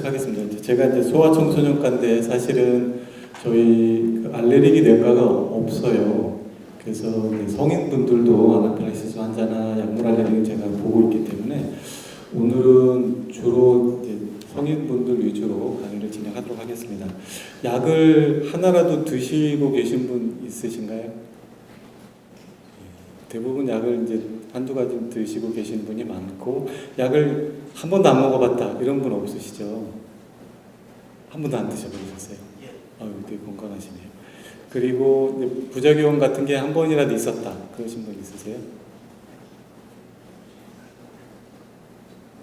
시작하겠습니다. 제가 이제 소아청소년과인데 사실은 저희 그 알레르기 내과가 없어요. 그래서 성인분들도 아나필락시스 환자나 약물 알레르기 제가 보고 있기 때문에 오늘은 주로 이제 성인분들 위주로 강의를 진행하도록 하겠습니다. 약을 하나라도 드시고 계신 분 있으신가요? 대부분 약을 이제 한두 가지 드시고 계신 분이 많고, 약을 한 번도 안 먹어봤다 이런 분 없으시죠? 한 번도 안 드셔보셨어요? 아유, 되게 건강하시네요. 그리고 이제 부작용 같은 게 한 번이라도 있었다 그러신 분 있으세요?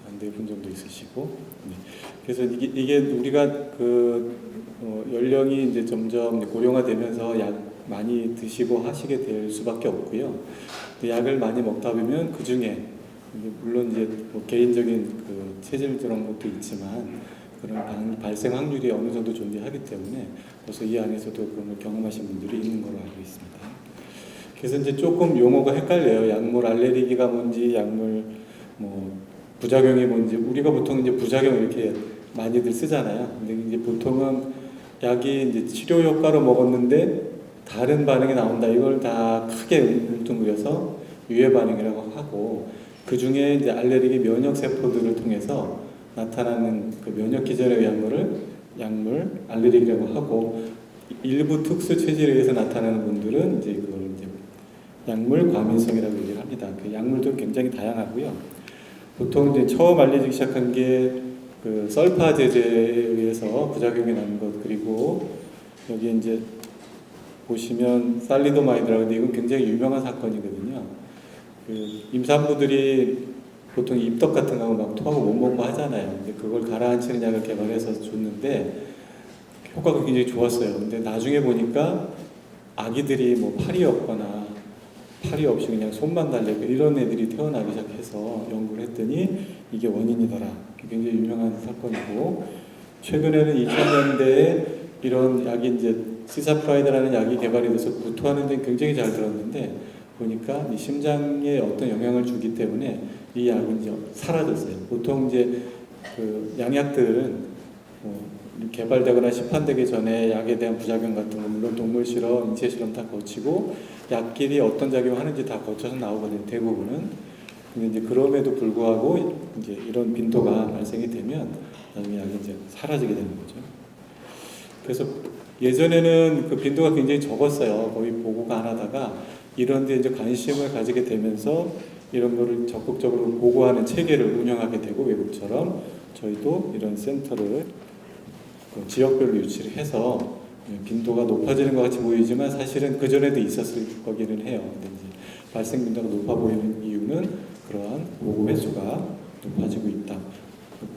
한 4분 정도 있으시고. 네. 그래서 이게 우리가 연령이 이제 점점 고령화되면서 약 많이 드시고 하시게 될 수밖에 없고요. 약을 많이 먹다 보면 그 중에 물론 이제 뭐 개인적인 그 체질 그런 것도 있지만 그런 발생 확률이 어느 정도 존재하기 때문에 벌써 이 안에서도 그런 걸 경험하신 분들이 있는 걸로 알고 있습니다. 그래서 이제 조금 용어가 헷갈려요. 약물 알레르기가 뭔지, 약물 뭐 부작용이 뭔지. 우리가 보통 이제 부작용 이렇게 많이들 쓰잖아요. 근데 이제 보통은 약이 이제 치료 효과로 먹었는데 다른 반응이 나온다. 이걸 다 크게 뭉뚱그려서 유해 반응이라고 하고, 그 중에 이제 알레르기 면역 세포들을 통해서 나타나는 그 면역 기전의 약물 알레르기라고 하고, 일부 특수 체질에 의해서 나타나는 분들은 이제 그걸 이제 약물 과민성이라고 얘기를 합니다. 그 약물도 굉장히 다양하고요. 보통 이제 처음 알려지기 시작한 게 그 설파 제제에 의해서 부작용이 나는 것, 그리고 여기 이제 보시면 살리도마이드라고 하는데 이건 굉장히 유명한 사건이거든요. 그 임산부들이 보통 입덧 같은 거 막 토하고 못 먹고 하잖아요. 근데 그걸 가라앉히는 약을 개발해서 줬는데 효과가 굉장히 좋았어요. 근데 나중에 보니까 아기들이 뭐 팔이 없거나 팔이 없이 그냥 손만 달래고 이런 애들이 태어나기 시작해서 연구를 했더니 이게 원인이더라. 굉장히 유명한 사건이고, 최근에는 2000년대에 이런 약이 이제 시사프라이드라는 약이 개발이 돼서 구토하는 데 굉장히 잘 들었는데 보니까 이 심장에 어떤 영향을 주기 때문에 이 약은 이제 사라졌어요. 보통 이제 그 양약들은 개발되거나 시판되기 전에 약에 대한 부작용 같은 거 물론 동물 실험, 인체 실험 다 거치고 약끼리 어떤 작용을 하는지 다 거쳐서 나오거든요. 대부분은. 근데 이제 그럼에도 불구하고 이제 이런 빈도가 발생이 되면 나중에 약이 이제 사라지게 되는 거죠. 그래서 예전에는 그 빈도가 굉장히 적었어요. 거의 보고가 안 하다가 이런 데 이제 관심을 가지게 되면서 이런 거를 적극적으로 보고하는 체계를 운영하게 되고, 외국처럼 저희도 이런 센터를 그 지역별로 유치를 해서 빈도가 높아지는 것 같이 보이지만 사실은 그전에도 있었을 거기는 해요. 근데 이제 발생 빈도가 높아 보이는 이유는 그러한 보고 횟수가 높아지고 있다.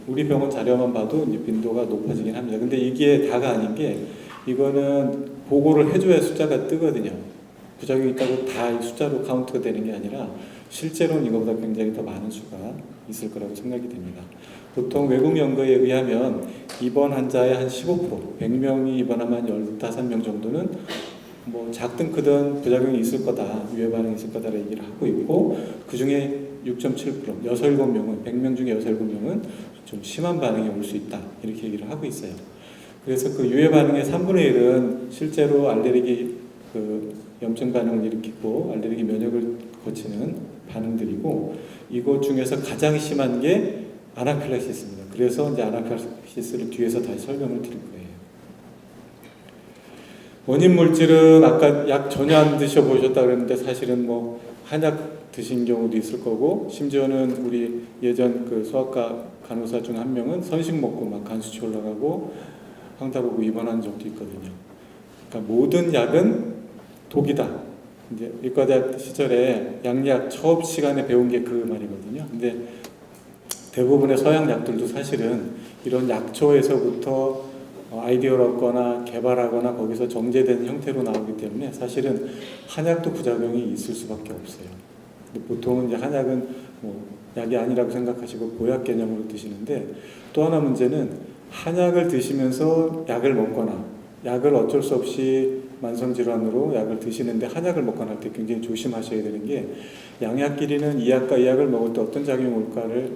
우리 병원 자료만 봐도 이제 빈도가 높아지긴 합니다. 근데 이게 다가 아닌 게, 이거는 보고를 해줘야 숫자가 뜨거든요. 부작용이 있다고 다 숫자로 카운트가 되는 게 아니라 실제로는 이거보다 굉장히 더 많은 수가 있을 거라고 생각이 됩니다. 보통 외국 연구에 의하면 입원 환자의 한 15%, 100명이 입원하면 15명 정도는 뭐 작든 크든 부작용이 있을 거다, 유해 반응이 있을 거다라고 얘기를 하고 있고, 그 중에 6.7%, 6, 7명은, 100명 중에 6, 7명은 좀 심한 반응이 올 수 있다, 이렇게 얘기를 하고 있어요. 그래서 그 유해 반응의 3분의 1은 실제로 알레르기 그 염증 반응을 일으키고 알레르기 면역을 거치는 반응들이고, 이것 중에서 가장 심한 게 아나필락시스입니다. 그래서 이제 아나필락시스를 뒤에서 다시 설명을 드릴 거예요. 원인 물질은 아까 약 전혀 안 드셔보셨다 그랬는데 사실은 뭐 한약 드신 경우도 있을 거고, 심지어는 우리 예전 그 소아과 간호사 중 한 명은 선식 먹고 막 간 수치 올라가고 황달 오고 입원한 적도 있거든요. 그러니까 모든 약은 독이다. 이제 의과대학 시절에 양약 처업 시간에 배운 게 그 말이거든요. 근데 대부분의 서양 약들도 사실은 이런 약초에서부터 아이디어를 얻거나 개발하거나 거기서 정제된 형태로 나오기 때문에 사실은 한약도 부작용이 있을 수밖에 없어요. 보통은 이제 한약은 뭐 약이 아니라고 생각하시고 보약 개념으로 드시는데, 또 하나 문제는 한약을 드시면서 약을 먹거나 약을 어쩔 수 없이 만성질환으로 약을 드시는데 한약을 먹거나 할 때 굉장히 조심하셔야 되는 게, 양약끼리는 이 약과 이 약을 먹을 때 어떤 작용이 올까를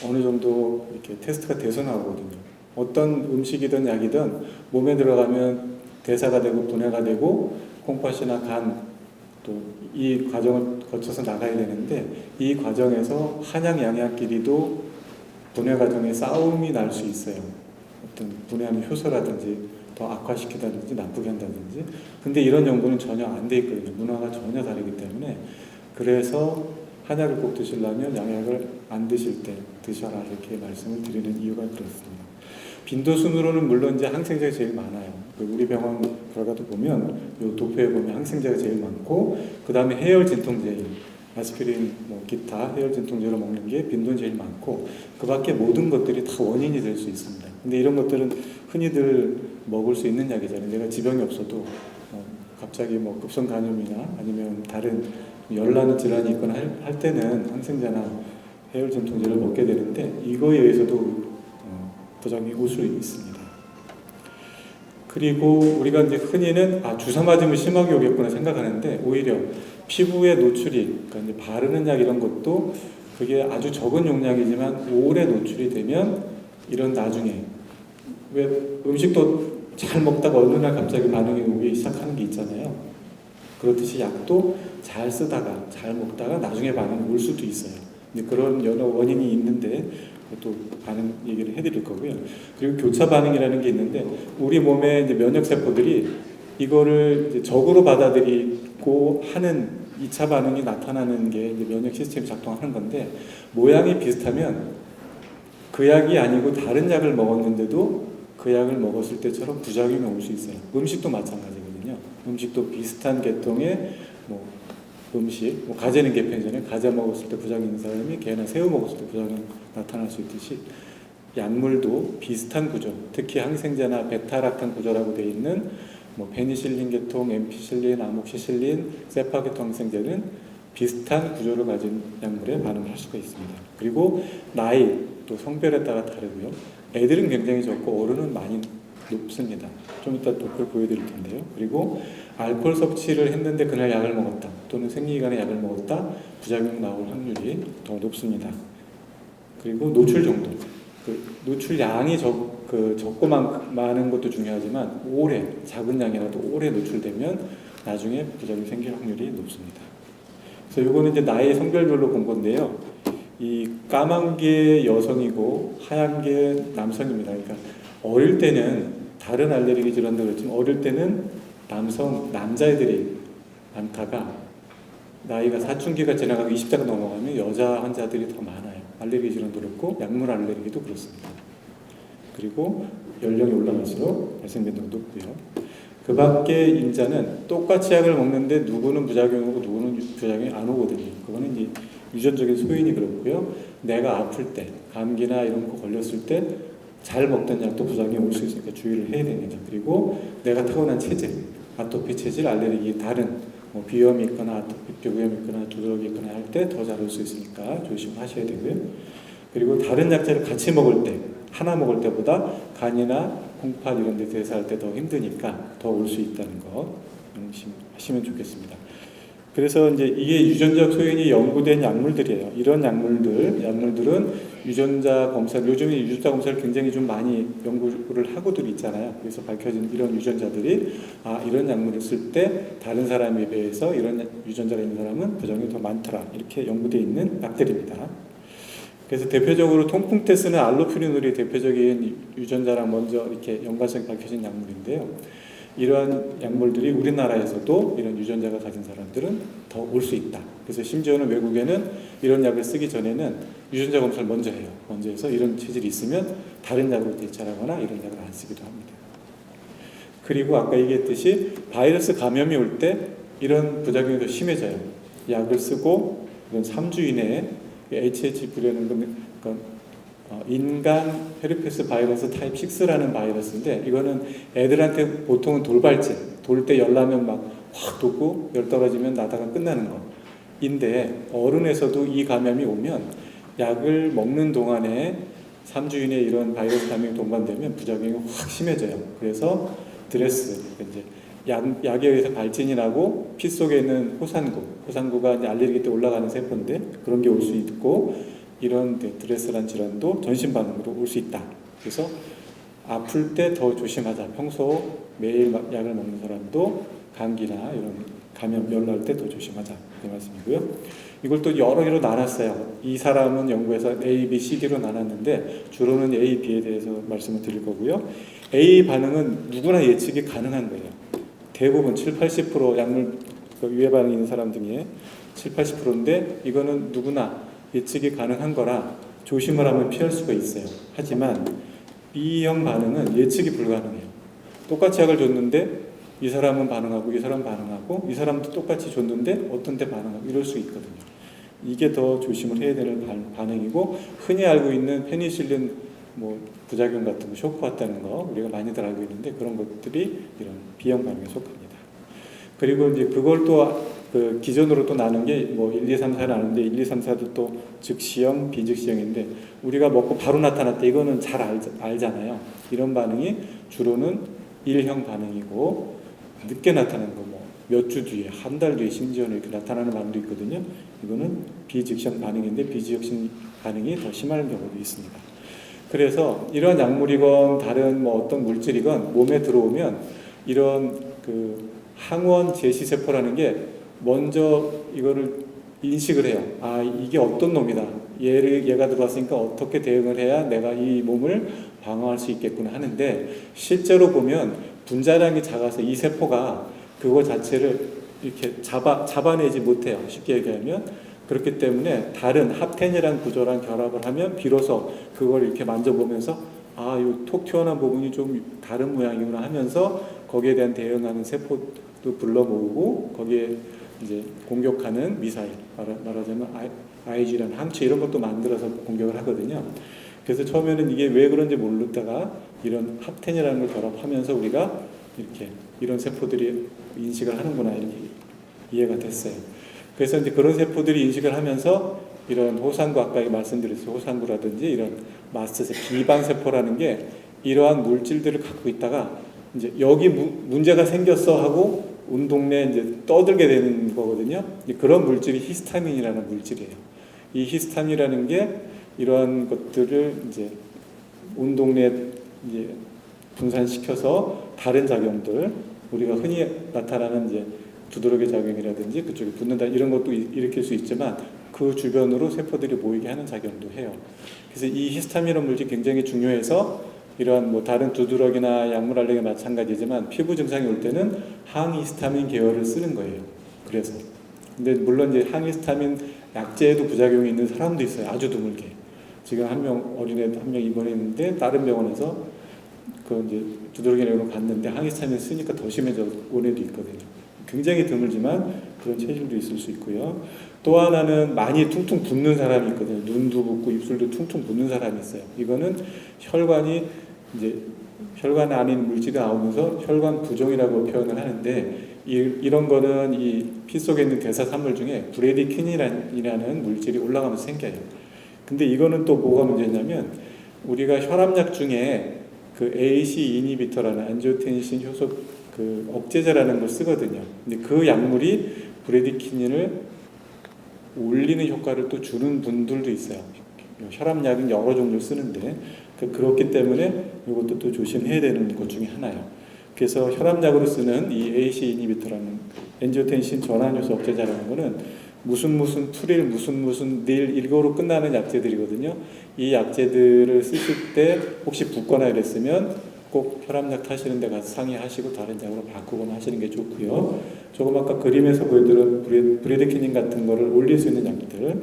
어느 정도 이렇게 테스트가 돼서 나오거든요. 어떤 음식이든 약이든 몸에 들어가면 대사가 되고 분해가 되고 콩팥이나 간 또 이 과정을 거쳐서 나가야 되는데 이 과정에서 한약 양약끼리도 분해 과정에 싸움이 날 수 있어요. 어떤 분해하는 효소라든지 더 악화시키다든지 나쁘게 한다든지. 근데 이런 연구는 전혀 안 돼 있거든요. 문화가 전혀 다르기 때문에. 그래서 한약을 꼭 드시려면 양약을 안 드실 때 드셔라 이렇게 말씀을 드리는 이유가 그렇습니다. 빈도순으로는 물론 이제 항생제가 제일 많아요. 우리 병원 결과도 보면 요 도표에 보면 항생제가 제일 많고 그 다음에 해열 진통제, 아스피린, 뭐 기타 해열 진통제로 먹는 게 빈도는 제일 많고 그 밖에 모든 것들이 다 원인이 될 수 있습니다. 근데 이런 것들은 흔히들 먹을 수 있는 약이잖아요. 내가 지병이 없어도 갑자기 뭐 급성 간염이나 아니면 다른 열나는 질환이 있거나 할 때는 항생제나 해열 진통제를 먹게 되는데 이거에 의해서도 부작용이 올 수 있습니다. 그리고 우리가 이제 흔히는 주사 맞으면 심하게 오겠구나 생각하는데 오히려 피부에 노출이, 그러니까 이제 바르는 약 이런 것도 그게 아주 적은 용량이지만 오래 노출이 되면 이런 나중에 왜 음식도 잘 먹다가 어느 날 갑자기 반응이 오기 시작하는 게 있잖아요. 그렇듯이 약도 잘 쓰다가 잘 먹다가 나중에 반응이 올 수도 있어요. 근데 그런 여러 원인이 있는데 그것도 반응 얘기를 해드릴 거고요. 그리고 교차 반응이라는 게 있는데 우리 몸의 이제 면역 세포들이 이거를 이제 적으로 받아들이고 하는 2차 반응이 나타나는 게 이제 면역 시스템이 작동하는 건데 모양이 비슷하면 그 약이 아니고 다른 약을 먹었는데도 그 약을 먹었을 때처럼 부작용이 올 수 있어요. 음식도 마찬가지거든요. 음식도 비슷한 계통의 음식, 가재는 개편이잖아요. 가재 먹었을 때 부작용 있는 사람이 개나 새우 먹었을 때 부작용 나타날 수 있듯이 약물도 비슷한 구조, 특히 항생제나 베타락탄 구조라고 되어 있는 페니실린 계통, 엠피실린, 아목시실린, 세파 계통 항생제는 비슷한 구조를 가진 약물에 반응을 할 수가 있습니다. 그리고 나이, 또 성별에 따라 다르고요. 애들은 굉장히 적고 어른은 많이 높습니다. 좀 이따 도표를 보여드릴 텐데요. 그리고 알코올 섭취를 했는데 그날 약을 먹었다 또는 생리기간에 약을 먹었다 부작용 나올 확률이 더 높습니다. 그리고 노출 정도, 노출량이 적고 많은 것도 중요하지만 오래, 작은 양이라도 오래 노출되면 나중에 부작용이 생길 확률이 높습니다. 그래서 이거는 이제 나이 성별별로 본 건데요. 이 까만 게 여성이고 하얀 게 남성입니다. 그러니까 어릴 때는 다른 알레르기 질환도 그렇지만 어릴 때는 남자애들이 많다가 나이가 사춘기가 지나가고 20대가 넘어가면 여자 환자들이 더 많아요. 알레르기 질환도 그렇고 약물 알레르기도 그렇습니다. 그리고 연령이 올라갈수록 발생 빈도가 높고요. 그 밖에 인자는 똑같이 약을 먹는데 누구는 부작용이 오고 누구는 부작용이 안 오거든요. 그거는 이제 유전적인 소인이 그렇고요. 내가 아플 때, 감기나 이런 거 걸렸을 때 잘 먹던 약도 부작용이 올 수 있으니까 주의를 해야 됩니다. 그리고 내가 타고난 체질, 아토피 체질, 알레르기 다른 비염이 있거나 아토피 비염이 있거나 두드러기 있거나 할 때 더 잘 올 수 있으니까 조심하셔야 되고요. 그리고 다른 약제를 같이 먹을 때 하나 먹을 때보다 간이나 콩팥 이런 데 대사할 때 더 힘드니까 더 올 수 있다는 거 명심하시면 좋겠습니다. 그래서 이제 이게 유전적 소인이 연구된 약물들이에요. 이런 약물들은 유전자 검사, 요즘에 유전자 검사를 굉장히 좀 많이 연구를 하고들 있잖아요. 그래서 밝혀진 이런 유전자들이 이런 약물을 쓸 때 다른 사람에 비해서 이런 유전자가 있는 사람은 부작용이 더 많더라. 이렇게 연구되어 있는 약들입니다. 그래서 대표적으로 통풍 때 쓰는 알로피리놀이 대표적인 유전자랑 먼저 이렇게 연관성이 밝혀진 약물인데요. 이러한 약물들이 우리나라에서도 이런 유전자가 가진 사람들은 더 올 수 있다. 그래서 심지어는 외국에는 이런 약을 쓰기 전에는 유전자 검사를 먼저 해요. 먼저 해서 이런 체질이 있으면 다른 약으로 대처하거나 이런 약을 안 쓰기도 합니다. 그리고 아까 얘기했듯이 바이러스 감염이 올 때 이런 부작용이 더 심해져요. 약을 쓰고 이런 3주 이내에 HHV라는 건 인간 헤르페스 바이러스 타입 6라는 바이러스인데 이거는 애들한테 보통은 돌발진, 돌 때 열나면 막 확 돋고 열 떨어지면 나다가 끝나는 거인데 어른에서도 이 감염이 오면 약을 먹는 동안에 3주 이내에 이런 바이러스 감염이 동반되면 부작용이 확 심해져요. 그래서 드레스, 이제 약에 의해서 발진이 나고 피 속에 있는 호산구가 이제 알레르기 때 올라가는 세포인데 그런 게 올 수 있고 이런 드레스란 질환도 전신 반응으로 올 수 있다. 그래서 아플 때 더 조심하자. 평소 매일 약을 먹는 사람도 감기나 이런 감염 열날 때 더 조심하자. 그 말씀이고요. 이걸 또 여러 개로 나눴어요. 이 사람은 연구에서 A, B, C, D로 나눴는데 주로는 A, B에 대해서 말씀을 드릴 거고요. A 반응은 누구나 예측이 가능한 거예요. 대부분 7, 80% 약물 위해 반응이 있는 사람 중에 7, 80%인데 이거는 누구나 예측이 가능한 거라 조심을 하면 피할 수가 있어요. 하지만 B형 반응은 예측이 불가능해요. 똑같이 약을 줬는데 이 사람은 반응하고 이 사람은 반응하고 이 사람도 똑같이 줬는데 어떤 때 반응하고 이럴 수 있거든요. 이게 더 조심을 해야 되는 반응이고 흔히 알고 있는 페니실린 뭐 부작용 같은 거 쇼크 왔다는 거 우리가 많이들 알고 있는데 그런 것들이 이런 B형 반응에 속합니다. 그리고 이제 그걸 또 그 기존으로 또 나눈 게 뭐 1, 2, 3, 4를 나누는데 1, 2, 3, 4도 또 즉시형, 비즉시형인데 우리가 먹고 바로 나타났다 이거는 잘 알잖아요. 이런 반응이 주로는 1형 반응이고 늦게 나타나는 거 뭐 몇 주 뒤에 한 달 뒤에 심지어는 이렇게 나타나는 반응도 있거든요. 이거는 비즉시형 반응인데 비즉시형 반응이 더 심한 경우도 있습니다. 그래서 이런 약물이건 다른 뭐 어떤 물질이건 몸에 들어오면 이런 그 항원 제시세포라는 게 먼저 이거를 인식을 해요. 아, 이게 어떤 놈이다. 얘가 들어왔으니까 어떻게 대응을 해야 내가 이 몸을 방어할 수 있겠구나 하는데 실제로 보면 분자량이 작아서 이 세포가 그거 자체를 이렇게 잡아내지 못해요. 쉽게 얘기하면. 그렇기 때문에 다른 합텐이라는 구조랑 결합을 하면 비로소 그걸 이렇게 만져보면서 아, 이 톡 튀어나온 부분이 좀 다른 모양이구나 하면서 거기에 대한 대응하는 세포도 불러 모으고 거기에 이제 공격하는 미사일, 말하자면 Ig라는 항체 이런 것도 만들어서 공격을 하거든요. 그래서 처음에는 이게 왜 그런지 모르다가 이런 합텐이라는 걸 결합하면서 우리가 이렇게 이런 세포들이 인식을 하는구나 이렇게 이해가 됐어요. 그래서 이제 그런 세포들이 인식을 하면서 이런 호상구 아까 말씀드렸어요. 호상구라든지 이런 마스트세포, 비방세포라는 게 이러한 물질들을 갖고 있다가 이제 여기 문제가 생겼어 하고 온 동네에 이제 떠들게 되는 거거든요. 그런 물질이 히스타민이라는 물질이에요. 이 히스타민이라는 게 이러한 것들을 이제 온 동네에 이제 분산시켜서 다른 작용들 우리가 흔히 나타나는 이제 두드러기 작용이라든지 그쪽에 붙는다 이런 것도 일으킬 수 있지만 그 주변으로 세포들이 모이게 하는 작용도 해요. 그래서 이 히스타민이라는 물질이 굉장히 중요해서 이러한 뭐 다른 두드러기나 약물 알레르기 마찬가지지만 피부 증상이 올 때는 항히스타민 계열을 쓰는 거예요. 그래서 근데 물론 이제 항히스타민 약제에도 부작용이 있는 사람도 있어요. 아주 드물게. 지금 한 명 어린애 한 명 입원했는데 다른 병원에서 그 이제 두드러기 내으러 갔는데 항히스타민 쓰니까 더 심해져 온 애도 있거든요. 굉장히 드물지만 그런 체질도 있을 수 있고요. 또 하나는 많이 퉁퉁 붓는 사람이 있거든요. 눈도 붓고 입술도 퉁퉁 붓는 사람이 있어요. 이거는 혈관이 이제 혈관 아닌 물질이 나오면서 혈관 부종이라고 표현을 하는데 이런 거는 이 피 속에 있는 대사산물 중에 브레디킨이라는 물질이 올라가면서 생겨요. 근데 이거는 또 뭐가 문제냐면 우리가 혈압약 중에 그 AC 이니비터라는 안지오텐신 효소 그 억제제라는 걸 쓰거든요. 근데 그 약물이 브레디키닌을 올리는 효과를 또 주는 분들도 있어요. 혈압약은 여러 종류를 쓰는데 그렇기 때문에 이것도 또 조심해야 되는 것 중에 하나예요. 그래서 혈압약으로 쓰는 이 AC 이니비터라는 엔지오텐신 전환효소 억제제라는 거는 무슨 투릴 무슨 닐 이거로 끝나는 약제들이거든요. 이 약제들을 쓰실 때 혹시 붓거나 이랬으면 꼭 혈압약 타시는 데 가서 상의하시고 다른 약으로 바꾸거나 하시는 게 좋고요. 조금 아까 그림에서 보여드린 브레디키닌 같은 거를 올릴 수 있는 약들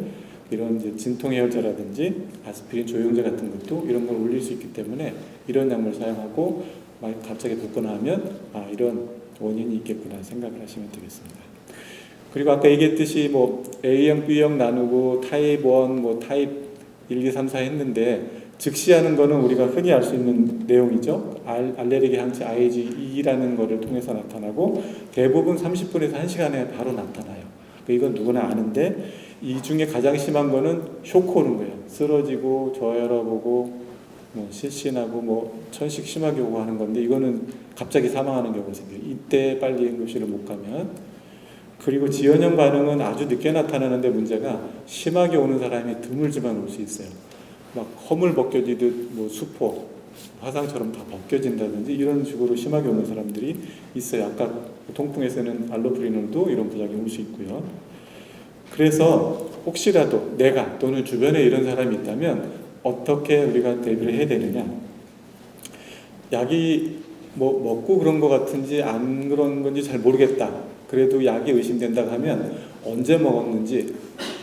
이런 이제 진통해열제라든지 아스피린 조영제 같은 것도 이런 걸 올릴 수 있기 때문에 이런 약물 사용하고 갑자기 붓거나 하면 이런 원인이 있겠구나 생각을 하시면 되겠습니다. 그리고 아까 얘기했듯이 뭐 A형, B형 나누고 타입 1, 뭐 타입 1, 2, 3, 4 했는데 즉시하는 거는 우리가 흔히 알 수 있는 내용이죠. 알레르기 항체 IgE라는 거를 통해서 나타나고 대부분 30분에서 1시간에 바로 나타나요. 이건 누구나 아는데 이 중에 가장 심한 거는 쇼크 오는 거예요. 쓰러지고 저혈압오고 뭐 실신하고 뭐 천식 심하게 오고 하는 건데 이거는 갑자기 사망하는 경우가 생겨요. 이때 빨리 응급실을 못 가면. 그리고 지연형 반응은 아주 늦게 나타나는데 문제가 심하게 오는 사람이 드물지만 올 수 있어요. 막 허물 벗겨지듯 뭐 수포 화상처럼 다 벗겨진다든지 이런 식으로 심하게 오는 사람들이 있어요. 아까 통풍에서는 알로프리놀도 이런 부작용이 올 수 있고요. 그래서 혹시라도 내가 또는 주변에 이런 사람이 있다면 어떻게 우리가 대비를 해야 되느냐. 약이 뭐 먹고 그런 것 같은지 안 그런 건지 잘 모르겠다. 그래도 약이 의심된다고 하면 언제 먹었는지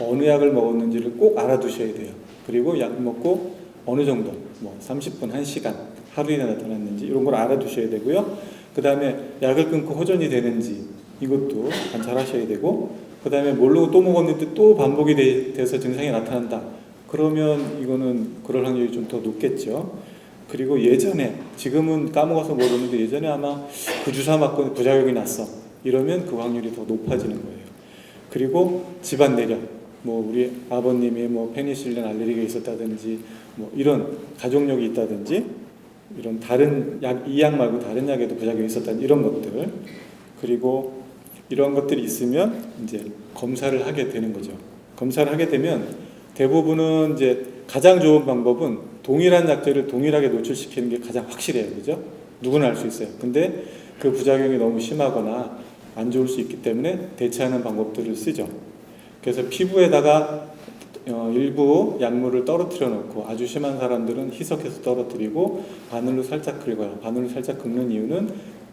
어느 약을 먹었는지를 꼭 알아두셔야 돼요. 그리고 약 먹고 어느 정도 뭐 30분, 1시간 하루에 나타났는지 이런 걸 알아두셔야 되고요. 그 다음에 약을 끊고 호전이 되는지 이것도 관찰하셔야 되고 그 다음에 모르고 또 먹었는데 또 반복이 돼서 증상이 나타난다. 그러면 이거는 그럴 확률이 좀 더 높겠죠. 그리고 예전에 지금은 까먹어서 모르는데 예전에 아마 그 주사 맞고 부작용이 났어. 이러면 그 확률이 더 높아지는 거예요. 그리고 집안 내력, 뭐 우리 아버님이 뭐 페니실린 알레르기가 있었다든지 뭐 이런 가족력이 있다든지 이런 다른 약, 이 약 말고 다른 약에도 부작용이 있었다는 이런 것들 그리고 이런 것들이 있으면 이제 검사를 하게 되는 거죠. 검사를 하게 되면 대부분은 이제 가장 좋은 방법은 동일한 약제를 동일하게 노출시키는 게 가장 확실해요. 그죠? 누구나 알 수 있어요. 근데 그 부작용이 너무 심하거나 안 좋을 수 있기 때문에 대체하는 방법들을 쓰죠. 그래서 피부에다가 일부 약물을 떨어뜨려 놓고 아주 심한 사람들은 희석해서 떨어뜨리고 바늘로 살짝 긁어요. 바늘로 살짝 긁는 이유는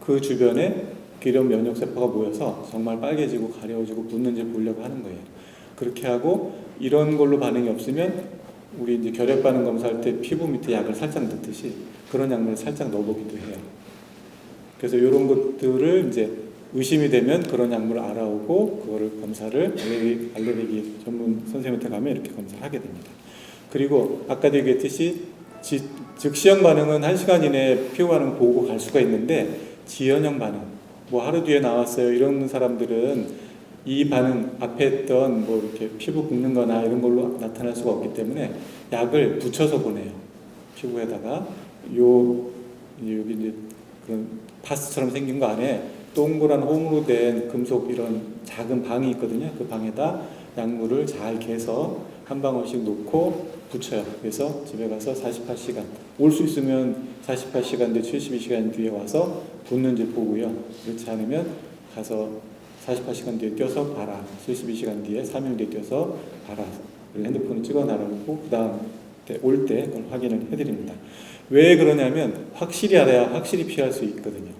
그 주변에 기름 면역세포가 모여서 정말 빨개지고 가려워지고 붓는지 보려고 하는 거예요. 그렇게 하고 이런 걸로 반응이 없으면 우리 이제 결핵 반응 검사할 때 피부 밑에 약을 살짝 넣듯이 그런 약물을 살짝 넣어보기도 해요. 그래서 이런 것들을 이제 의심이 되면 그런 약물을 알아오고 그거를 검사를 알레르기 전문 선생님한테 가면 이렇게 검사를 하게 됩니다. 그리고 아까도 얘기했듯이 즉시형 반응은 1시간 이내에 피부 반응 보고 갈 수가 있는데 지연형 반응, 뭐 하루 뒤에 나왔어요 이런 사람들은 이 반응 앞에 했던 뭐 이렇게 피부 붓는 거나 이런 걸로 나타날 수가 없기 때문에 약을 붙여서 보내요. 피부에다가 여기 이제 그런 파스처럼 생긴 거 안에 동그란 홈으로 된 금속 이런 작은 방이 있거든요. 그 방에다 약물을 잘 개서 한 방울씩 놓고 붙여요. 그래서 집에 가서 48시간 올 수 있으면 48시간 뒤 72시간 뒤에 와서 붓는지 보고요. 그렇지 않으면 가서 48시간 뒤에 뛰어서 봐라. 72시간 뒤에 3일 뒤에 뛰어서 봐라. 핸드폰을 찍어 놔놓고 그 다음 올 때 그걸 확인을 해드립니다. 왜 그러냐면 확실히 알아야 확실히 피할 수 있거든요.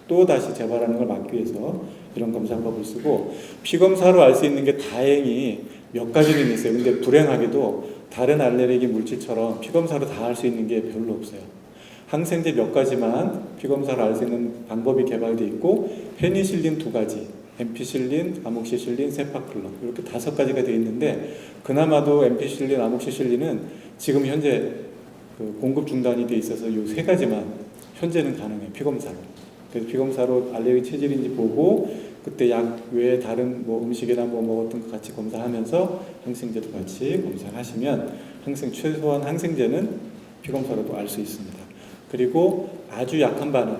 또 다시 재발하는 걸 막기 위해서 이런 검사법을 쓰고 피검사로 알 수 있는 게 다행히 몇 가지는 있어요. 근데 불행하게도 다른 알레르기 물질처럼 피검사로 다 알 수 있는 게 별로 없어요. 항생제 몇 가지만 피검사로 알 수 있는 방법이 개발되어 있고 페니실린 2가지, 엠피실린, 아목시실린, 세파클론 이렇게 5가지가 되어 있는데 그나마도 엠피실린, 아목시실린은 지금 현재 그 공급 중단이 되어 있어서 이 3가지만 현재는 가능해요. 피검사로. 그래서 피검사로 알레르기 체질인지 보고 그때 약 외에 다른 뭐 음식이나 뭐 먹었던 거 같이 검사하면서 항생제도 같이 검사를 하시면 최소한 항생제는 피검사로도 알 수 있습니다. 그리고 아주 약한 반응,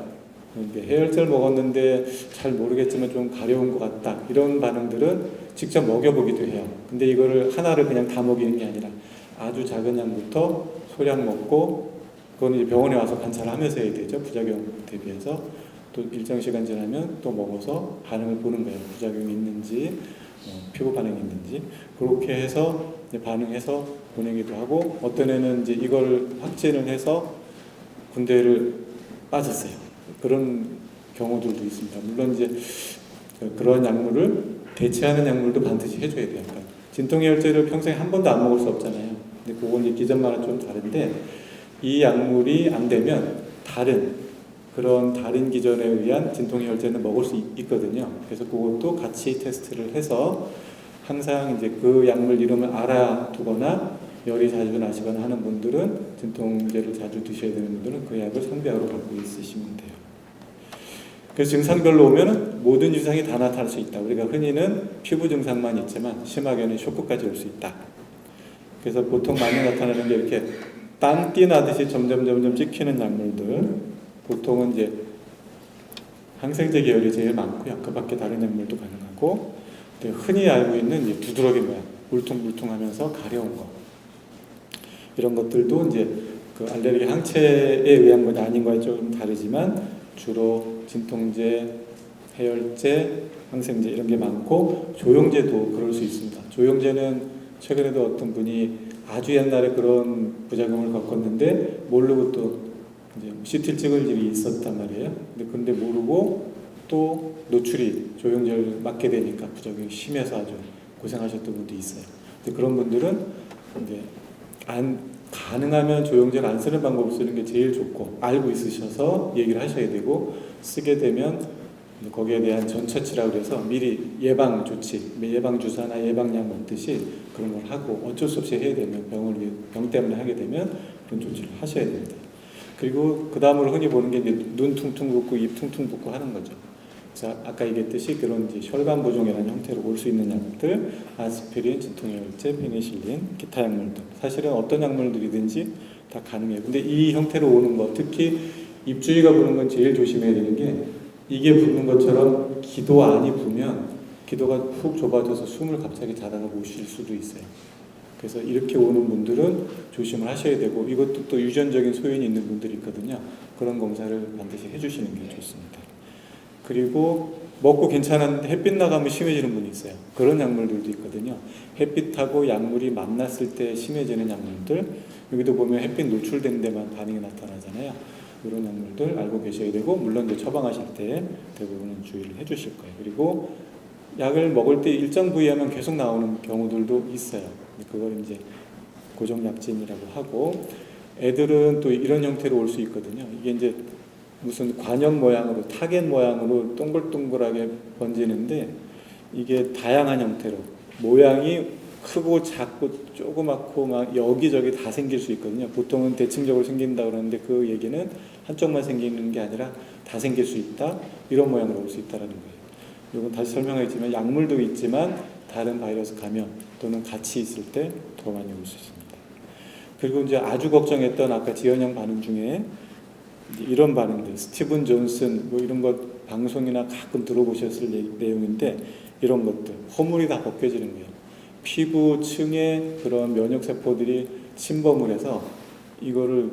해열제를 먹었는데 잘 모르겠지만 좀 가려운 것 같다 이런 반응들은 직접 먹여보기도 해요. 근데 이거를 하나를 그냥 다 먹이는 게 아니라 아주 작은 양부터 소량 먹고 그건 이제 병원에 와서 관찰하면서 해야 되죠. 부작용 대비해서 또 일정 시간 지나면 또 먹어서 반응을 보는 거예요. 부작용이 있는지 피부 반응이 있는지 그렇게 해서 이제 반응해서 보내기도 하고 어떤 애는 이제 이걸 확진을 해서 군대를 빠졌어요. 그런 경우들도 있습니다. 물론 이제 그런 약물을 대체하는 약물도 반드시 해줘야 돼요. 그러니까 진통해열제를 평생에 한 번도 안 먹을 수 없잖아요. 근데 그건 이제 기전마다 좀 다른데 이 약물이 안 되면 그런 다른 기전에 의한 진통해열제는 먹을 수 있거든요. 그래서 그것도 같이 테스트를 해서 항상 이제 그 약물 이름을 알아두거나 열이 자주 나시거나 하는 분들은 진통제를 자주 드셔야 되는 분들은 그 약을 상비약으로 갖고 있으시면 돼요. 그래서 증상별로 오면은 모든 증상이 다 나타날 수 있다. 우리가 흔히는 피부 증상만 있지만 심하게는 쇼크까지 올 수 있다. 그래서 보통 많이 나타나는 게 이렇게 땀띠 나듯이 점점 찍히는 약물들 보통은 이제 항생제 계열이 제일 많고요. 그 밖에 다른 약물도 가능하고 흔히 알고 있는 이제 두드러기 모양 울퉁불퉁하면서 가려운 거 이런 것들도 이제 그 알레르기 항체에 의한 건 아닌 거에 좀 다르지만 주로 진통제, 해열제, 항생제 이런 게 많고 조영제도 그럴 수 있습니다. 조영제는 최근에도 어떤 분이 아주 옛날에 그런 부작용을 겪었는데 모르고 또 이제 CT를 찍을 일이 있었단 말이에요. 근데 모르고 또 노출이 조영제를 맞게 되니까 부작용이 심해서 아주 고생하셨던 분도 있어요. 근데 그런 분들은 이제 가능하면 조영제를 안 쓰는 방법을 쓰는 게 제일 좋고 알고 있으셔서 얘기를 하셔야 되고 쓰게 되면 거기에 대한 전처치라고 해서 미리 예방 조치, 예방 주사나 예방약 먹듯이 그런 걸 하고 어쩔 수 없이 해야 되면 병 때문에 하게 되면 그런 조치를 하셔야 됩니다. 그리고 그 다음으로 흔히 보는 게 이제 눈 퉁퉁 붓고 입 퉁퉁 붓고 하는 거죠. 자, 아까 얘기했듯이 그런 이제 혈관 부종이라는 형태로 올 수 있는 약들, 아스피린, 진통해열제, 페니실린, 기타 약물들. 사실은 어떤 약물들이든지 다 가능해요. 근데 이 형태로 오는 거, 특히 입주위가 부는 건 제일 조심해야 되는 게 이게 붓는 것처럼 기도 안이 부면 기도가 푹 좁아져서 숨을 갑자기 자다가 못 쉴 수도 있어요. 그래서 이렇게 오는 분들은 조심을 하셔야 되고 이것도 또 유전적인 소인이 있는 분들이 있거든요. 그런 검사를 반드시 해주시는 게 좋습니다. 그리고 먹고 괜찮았는데 햇빛 나가면 심해지는 분이 있어요. 그런 약물들도 있거든요. 햇빛하고 약물이 만났을 때 심해지는 약물들, 여기도 보면 햇빛 노출된 데만 반응이 나타나잖아요. 이런 약물들 알고 계셔야 되고, 물론 이제 처방하실 때 대부분은 주의를 해주실 거예요. 그리고 약을 먹을 때 일정 부위 하면 계속 나오는 경우들도 있어요. 그걸 이제 고정약진이라고 하고, 애들은 또 이런 형태로 올 수 있거든요. 이게 이제 무슨 관형 모양으로 타겟 모양으로 동글동글하게 번지는데 이게 다양한 형태로 모양이 크고 작고 조그맣고 막 여기저기 다 생길 수 있거든요. 보통은 대칭적으로 생긴다고 그러는데 그 얘기는 한쪽만 생기는 게 아니라 다 생길 수 있다. 이런 모양으로 올 수 있다는 거예요. 이건 다시 설명하겠지만 약물도 있지만 다른 바이러스 감염 또는 같이 있을 때 더 많이 올 수 있습니다. 그리고 이제 아주 걱정했던 아까 지연형 반응 중에 이런 반응들, 스티븐 존슨 뭐 이런 것 방송이나 가끔 들어보셨을 내용인데 이런 것들, 허물이 다 벗겨지는 거예요. 피부층에 그런 면역세포들이 침범을 해서 이거를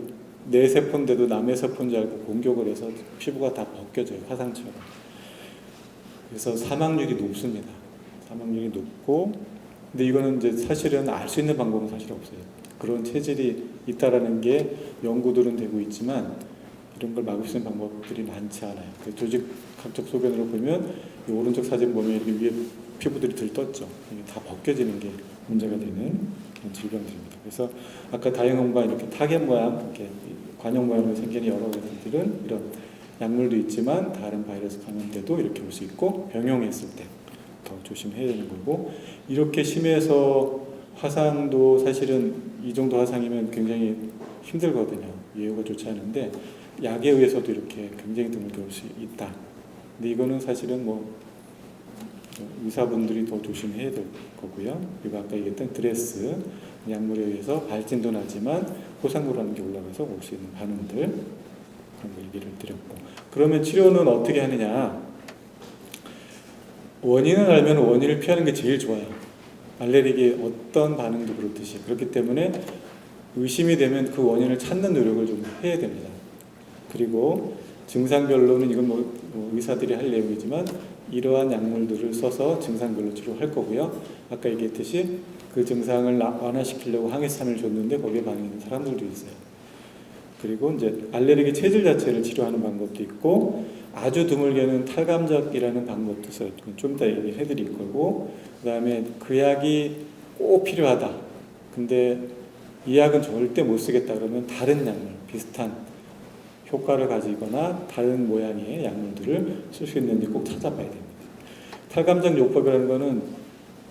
내 세포인데도 남의 세포인 줄 알고 공격을 해서 피부가 다 벗겨져요. 화상처럼. 그래서 사망률이 높습니다. 사망률이 높고, 근데 이거는 이제 사실은 알 수 있는 방법은 사실 없어요. 그런 체질이 있다라는 게 연구들은 되고 있지만 이런 걸 막을 수 있는 방법들이 많지 않아요. 그 조직학적 소견으로 보면 이 오른쪽 사진 보면 이렇게 위에 피부들이 들떴죠. 이게 다 벗겨지는 게 문제가 되는 그런 질병들입니다. 그래서 아까 다형형과 이렇게 타겟 모양, 이렇게 관형 모양으로 생기는 여러 가지들은 이런 약물도 있지만 다른 바이러스 감염 때도 이렇게 올 수 있고 병용했을 때 더 조심해야 되는 거고, 이렇게 심해서 화상도 사실은 이 정도 화상이면 굉장히 힘들거든요. 예후가 좋지 않은데 약에 의해서도 이렇게 굉장히 드물게 올 수 있다. 근데 이거는 사실은 뭐 의사분들이 더 조심해야 될 거고요. 그리고 아까 얘기했던 드레스, 약물에 의해서 발진도 나지만 호상구라는 게 올라가서 올 수 있는 반응들, 그런 거 얘기를 드렸고. 그러면 치료는 어떻게 하느냐? 원인을 알면 원인을 피하는 게 제일 좋아요. 알레르기의 어떤 반응도 그렇듯이. 그렇기 때문에 의심이 되면 그 원인을 찾는 노력을 좀 해야 됩니다. 그리고 증상별로는 이건 뭐 의사들이 할 내용이지만 이러한 약물들을 써서 증상별로 치료할 거고요. 아까 얘기했듯이 그 증상을 완화시키려고 항해산을 줬는데 거기에 반응하는 사람들도 있어요. 그리고 이제 알레르기 체질 자체를 치료하는 방법도 있고 아주 드물게는 탈감작이라는 방법도 있어요. 좀 이따 얘기해 드릴 거고, 그 다음에 그 약이 꼭 필요하다. 근데 이 약은 절대 못 쓰겠다 그러면 다른 약물, 비슷한 효과를 가지거나 다른 모양의 약물들을 쓸 수 있는지 꼭 찾아봐야 됩니다. 탈감작 요법이라는 거는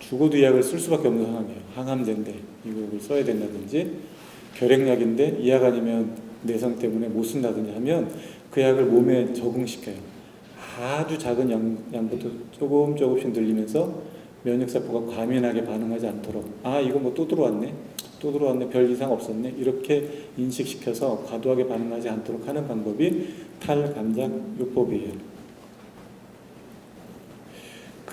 죽어도 이 약을 쓸 수밖에 없는 상황이에요. 항암제인데 이걸 써야 된다든지, 결핵약인데 이 약 아니면 내성 때문에 못 쓴다든지 하면 그 약을 몸에 적응시켜요. 아주 작은 양부터 조금씩 늘리면서 면역세포가 과민하게 반응하지 않도록, 아 이거 뭐 또 들어왔네, 별 이상 없었네, 이렇게 인식시켜서 과도하게 반응하지 않도록 하는 방법이 탈감작 요법이에요.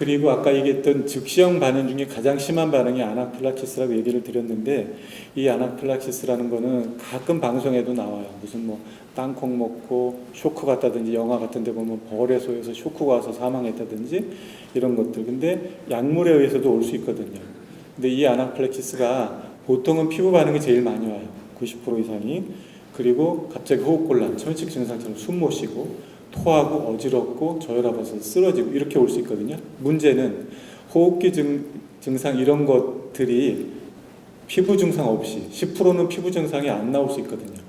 그리고 아까 얘기했던 즉시형 반응 중에 가장 심한 반응이 아나필락시스라고 얘기를 드렸는데, 이 아나필락시스라는 거는 가끔 방송에도 나와요. 무슨 뭐 땅콩 먹고 쇼크 갔다든지, 영화 같은 데 보면 벌에 쏘여서 쇼크가 와서 사망했다든지 이런 것들. 근데 약물에 의해서도 올 수 있거든요. 근데 이 아나필락시스가 보통은 피부 반응이 제일 많이 와요. 90% 이상이. 그리고 갑자기 호흡곤란, 천식 증상처럼 숨 못 쉬고 토하고 어지럽고 저혈압에서 쓰러지고 이렇게 올 수 있거든요. 문제는 호흡기 증상 이런 것들이 피부 증상 없이 10%는 피부 증상이 안 나올 수 있거든요.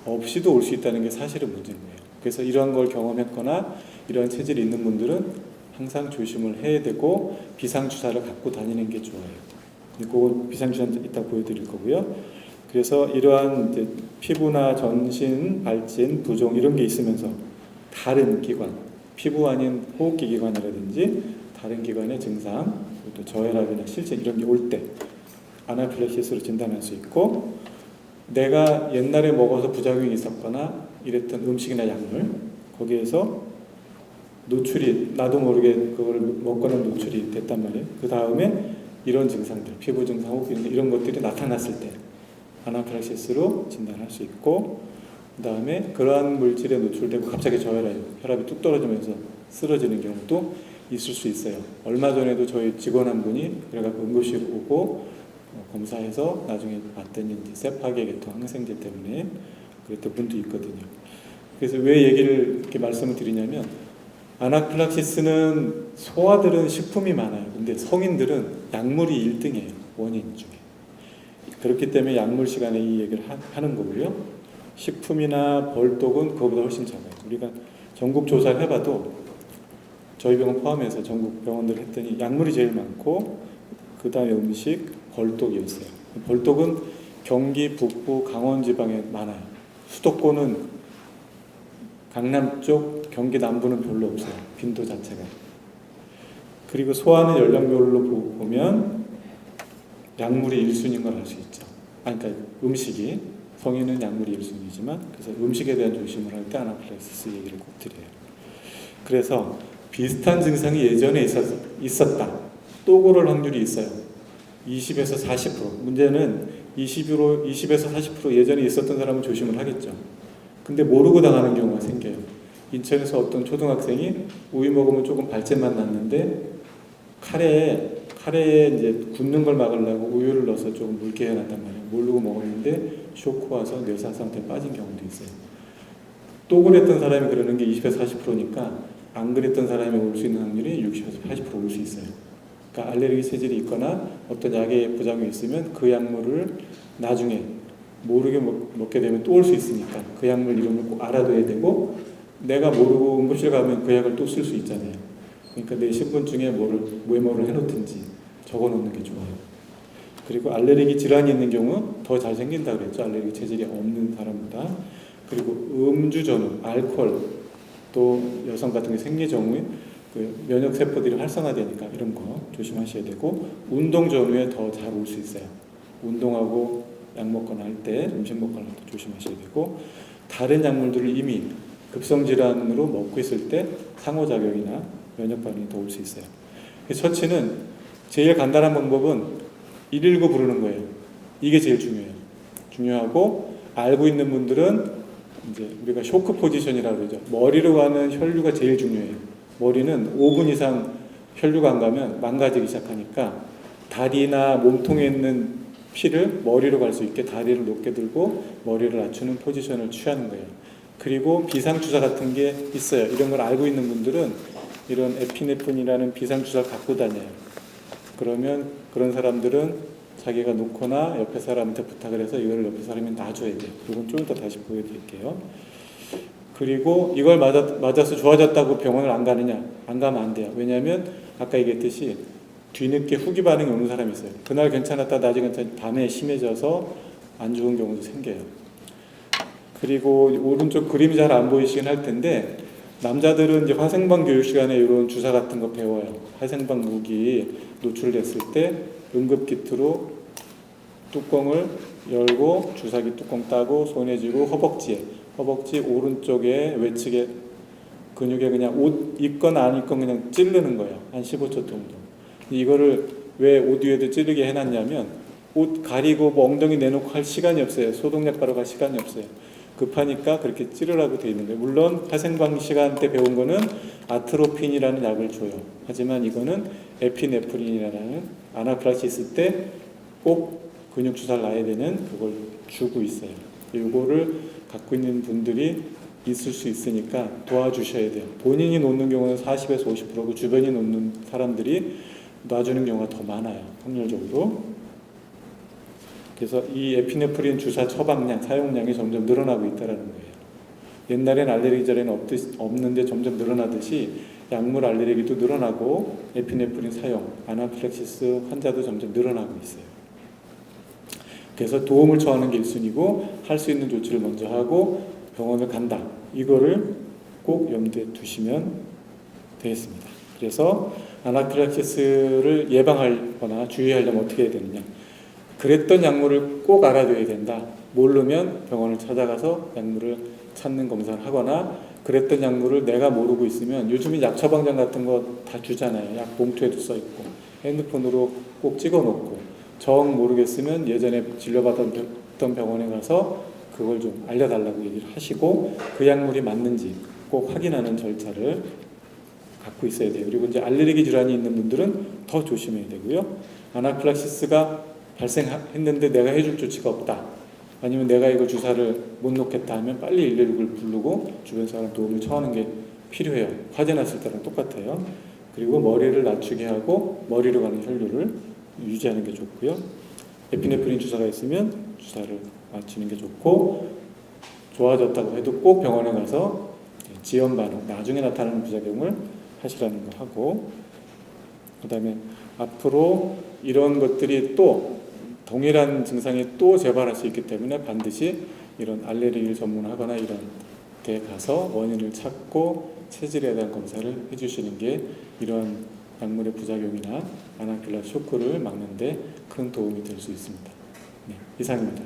없이도 올 수 있다는 게 사실은 문제인 거예요. 그래서 이러한 걸 경험했거나 이러한 체질이 있는 분들은 항상 조심을 해야 되고 비상주사를 갖고 다니는 게 좋아요. 그거 비상주사는 이따 보여드릴 거고요. 그래서 이러한 이제 피부나 전신, 발진, 부종 이런 게 있으면서 다른 기관, 피부 아닌 호흡기 기관이라든지 다른 기관의 증상, 또 저혈압이나 실제 이런 게 올 때 아나필락시스로 진단할 수 있고, 내가 옛날에 먹어서 부작용이 있었거나 이랬던 음식이나 약물, 거기에서 노출이, 나도 모르게 그걸 먹거나 노출이 됐단 말이에요. 그 다음에 이런 증상들, 피부 증상, 호흡기 이런 것들이 나타났을 때 아나필락시스로 진단할 수 있고, 그 다음에 그러한 물질에 노출되고 갑자기 혈압이 뚝 떨어지면서 쓰러지는 경우도 있을 수 있어요. 얼마 전에도 저희 직원 한 분이 그래갖고 응급실 오고 검사해서 나중에 봤더니 이제 세파계 계통 항생제 때문에 그랬던 분도 있거든요. 그래서 왜 얘기를 이렇게 말씀을 드리냐면, 아나필락시스는 소아들은 식품이 많아요. 근데 성인들은 약물이 1등이에요. 원인 중에. 그렇기 때문에 약물 시간에 이 얘기를 하는 거고요. 식품이나 벌독은 그거보다 훨씬 작아요. 우리가 전국 조사를 해봐도 저희 병원 포함해서 전국 병원들을 했더니 약물이 제일 많고 그 다음에 음식, 벌독이었어요. 벌독은 경기 북부 강원 지방에 많아요. 수도권은 강남 쪽, 경기 남부는 별로 없어요. 빈도 자체가. 그리고 소화는 연령별로 보면 약물이 1순위인 걸 알 수 있죠. 그러니까 음식이, 성인은 약물이 1순위지만, 그래서 음식에 대한 조심을 할 때 아나필락시스 얘기를 꼭 드려요. 그래서 비슷한 증상이 예전에 있었다. 또 그럴 확률이 있어요. 20에서 40%. 문제는 20에서 40% 예전에 있었던 사람은 조심을 하겠죠. 근데 모르고 당하는 경우가 생겨요. 인천에서 어떤 초등학생이 우유 먹으면 조금 발진만 났는데 카레에 이제 굳는 걸 막으려고 우유를 넣어서 조금 묽게 해놨단 말이에요. 모르고 먹었는데 쇼크 와서 뇌사 상태에 빠진 경우도 있어요. 또 그랬던 사람이 그러는 게 20에서 40%니까 안 그랬던 사람이 올 수 있는 확률이 60에서 80% 올 수 있어요. 그러니까 알레르기 체질이 있거나 어떤 약에 부작용이 있으면 그 약물을 나중에 모르게 먹게 되면 또 올 수 있으니까 그 약물 이름을 꼭 알아둬야 되고, 내가 모르고 응급실 가면 그 약을 또 쓸 수 있잖아요. 그러니까 내 신분증에 메모를 해놓든지 적어놓는 게 좋아요. 그리고 알레르기 질환이 있는 경우 더 잘 생긴다 그랬죠. 알레르기 체질이 없는 사람보다. 그리고 음주 전후, 알코올, 또 여성 같은 게 생리 전후에 그 면역 세포들이 활성화되니까 이런 거 조심하셔야 되고, 운동 전후에 더 잘 올 수 있어요. 운동하고 약 먹거나 할 때, 음식 먹거나 할 때 조심하셔야 되고, 다른 약물들을 이미 급성 질환으로 먹고 있을 때 상호작용이나 면역 반응이 더 올 수 있어요. 처치는 제일 간단한 방법은 119 부르는 거예요. 이게 제일 중요해요. 중요하고, 알고 있는 분들은 이제 우리가 쇼크 포지션이라고 그러죠. 머리로 가는 혈류가 제일 중요해요. 머리는 5분 이상 혈류가 안 가면 망가지기 시작하니까 다리나 몸통에 있는 피를 머리로 갈 수 있게 다리를 높게 들고 머리를 낮추는 포지션을 취하는 거예요. 그리고 비상주사 같은 게 있어요. 이런 걸 알고 있는 분들은 이런 에피네프린이라는 비상주사를 갖고 다녀요. 그러면 그런 사람들은 자기가 놓거나 옆에 사람한테 부탁을 해서 이걸 옆에 사람이 놔줘야 돼요. 이건 좀 이따 다시 보여드릴게요. 그리고 이걸 맞아서 좋아졌다고 병원을 안 가느냐? 안 가면 안 돼요. 왜냐하면 아까 얘기했듯이 뒤늦게 후기 반응이 오는 사람이 있어요. 그날 괜찮았다 낮에 괜찮았다 밤에 심해져서 안 좋은 경우도 생겨요. 그리고 오른쪽 그림이 잘 안 보이시긴 할 텐데, 남자들은 이제 화생방 교육 시간에 이런 주사 같은 거 배워요. 화생방 무기 노출됐을 때 응급키트로 뚜껑을 열고 주사기 뚜껑 따고 손에 쥐고 허벅지 오른쪽에 외측에 근육에 그냥 옷 입건 안 입건 그냥 찌르는 거예요. 한 15초 정도. 이거를 왜 옷 위에도 찌르게 해놨냐면 옷 가리고 뭐 엉덩이 내놓고 할 시간이 없어요. 소독약 바로 갈 시간이 없어요. 급하니까 그렇게 찌르라고 돼 있는 거예요. 물론 화생방 시간 때 배운 거는 아트로핀이라는 약을 줘요. 하지만 이거는 에피네프린이라는 아나필락시스 때 꼭 근육 주사를 놔야 되는 그걸 주고 있어요. 이거를 갖고 있는 분들이 있을 수 있으니까 도와주셔야 돼요. 본인이 놓는 경우는 40에서 50%고 주변이 놓는 사람들이 놔주는 경우가 더 많아요. 확률적으로. 그래서 이 에피네프린 주사 처방량, 사용량이 점점 늘어나고 있다는 거예요. 옛날엔 알레르기 전에는 없는데 점점 늘어나듯이 약물 알레르기도 늘어나고 에피네프린 사용, 아나필락시스 환자도 점점 늘어나고 있어요. 그래서 도움을 청하는 게 1순위고 할 수 있는 조치를 먼저 하고 병원을 간다. 이거를 꼭 염두에 두시면 되겠습니다. 그래서 아나필락시스를 예방하거나 주의하려면 어떻게 해야 되느냐. 그랬던 약물을 꼭 알아둬야 된다. 모르면 병원을 찾아가서 약물을 찾는 검사를 하거나 그랬던 약물을 내가 모르고 있으면 요즘은 약 처방전 같은 거 다 주잖아요. 약 봉투에도 써있고 핸드폰으로 꼭 찍어놓고 정 모르겠으면 예전에 진료받았던 병원에 가서 그걸 좀 알려달라고 얘기를 하시고 그 약물이 맞는지 꼭 확인하는 절차를 갖고 있어야 돼요. 그리고 이제 알레르기 질환이 있는 분들은 더 조심해야 되고요. 아나필락시스가 발생했는데 내가 해줄 조치가 없다. 아니면 내가 이거 주사를 못 놓겠다 하면 빨리 119를 부르고 주변 사람 도움을 청하는 게 필요해요. 화재 났을 때랑 똑같아요. 그리고 머리를 낮추게 하고 머리로 가는 혈류를 유지하는 게 좋고요. 에피네프린 주사가 있으면 주사를 맞추는 게 좋고 좋아졌다고 해도 꼭 병원에 가서 지연 반응, 나중에 나타나는 부작용을 하시라는 거 하고 그 다음에 앞으로 이런 것들이 또 동일한 증상이 또 재발할 수 있기 때문에 반드시 이런 알레르기를 전문하거나 이런 데 가서 원인을 찾고 체질에 대한 검사를 해주시는 게 이런 약물의 부작용이나 아나필락 쇼크를 막는 데 큰 도움이 될 수 있습니다. 네, 이상입니다.